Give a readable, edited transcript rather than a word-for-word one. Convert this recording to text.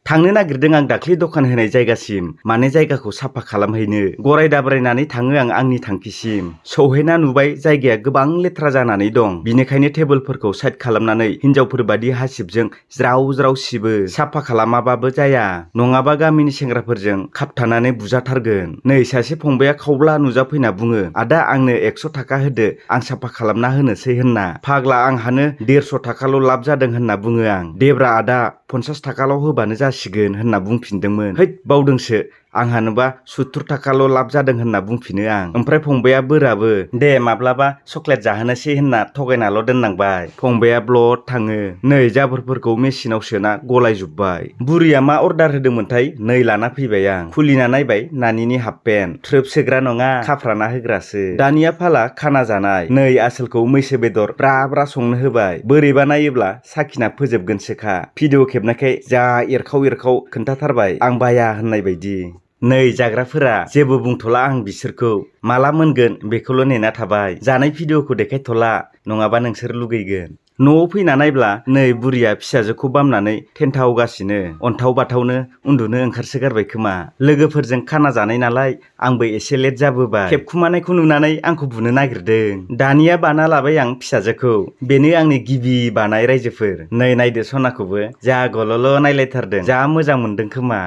थांनो नागिरदों आं दाख्लि दखान होनाय जायगासिम माने जायगाखौ साफा खालामहैनो गराय दाब्रायनानै थाङो आं आंनि थांखिसिम सौहैना नुबाय जायगाया गोबां लेथ्रा जानानै दं बिनिखायनो टेबोलफोरखौ साइड खालामनानै हिनजावफोर बादि हासिबजों ज्राव ज्राव सिबो साफा खालामाबाबो जाया नङाबा गामिनि सेंग्राफोरजों खाबथानानै बुजाथारगोन नै सासे फंबाया खावब्ला नुजाफैना बुङो आदा आंनो 100 थाखा होदो आं साफा खालामना होनोसै होनना फाग्ला आंहानो 150 थाखाल' लाब जादों होनना बुङो आं देब्रा आदा 50 थाखाल' होबानो जासिगोन होनना बुंफिनदोंमोन हैद बावदोंसो आंहानोबा 70 थाखाल' लाब जादों होनना बुंफिनो आं ओमफ्राय फंबाया बोराबो दे माब्लाबा चक्लेट जाहोनोसै होनना थगायनाल' दोननांबाय फंबाया ब्लड थाङो नै जाबोरफोरखौ मेसिनाव सोना गलायजोब्बाय बुरिया मा अर्डार होदोंमोनथाय नै लाना फैबाय आं खुलिना नायबाय नानिनि हाफ पेन्ट थ्रोब सोग्रा नङा खाफ्राना होग्रासो दानिया फाला खाना जानाय नै आसोलखौ मैसो बेदर ब्रा ब्रा संनो होबाय बोरैबा नायोब्ला साखिना फोजोबगोनसोखा भिडिअ खेबनायखाय जा एरखाव एरखाव खोन्थाथारबाय आं बाया होननाय बायदि नै जाग्राफोरा जेबो बुंथ'ला आं बिसोरखौ माला मोनगोन बेखौल' नेना थाबाय जानाय भिडिअखौ देखायथ'ला नङाबा नोंसोर लुगैगोन न'आव फैना नायब्ला नै बुरिया फिसाजोखौ बामनानै थेन्थावगासिनो अन्थाव बाथावनो उन्दुनो ओंखारसोगारबाय खोमा लोगोफोरजों खाना जानाय नालाय आंबो एसे लेट जाबोबाय खेबखुमानायखौ नुनानै आंखौ बुनो नागिरदों दानिया बाना लाबाय आं फिसाजोखौ बेनो आंनि गिबि बानाय रायजोफोर नै नायदो सनाखौबो जा गल'ल' नायलायथारदों जा मोजां मोनदों खोमा।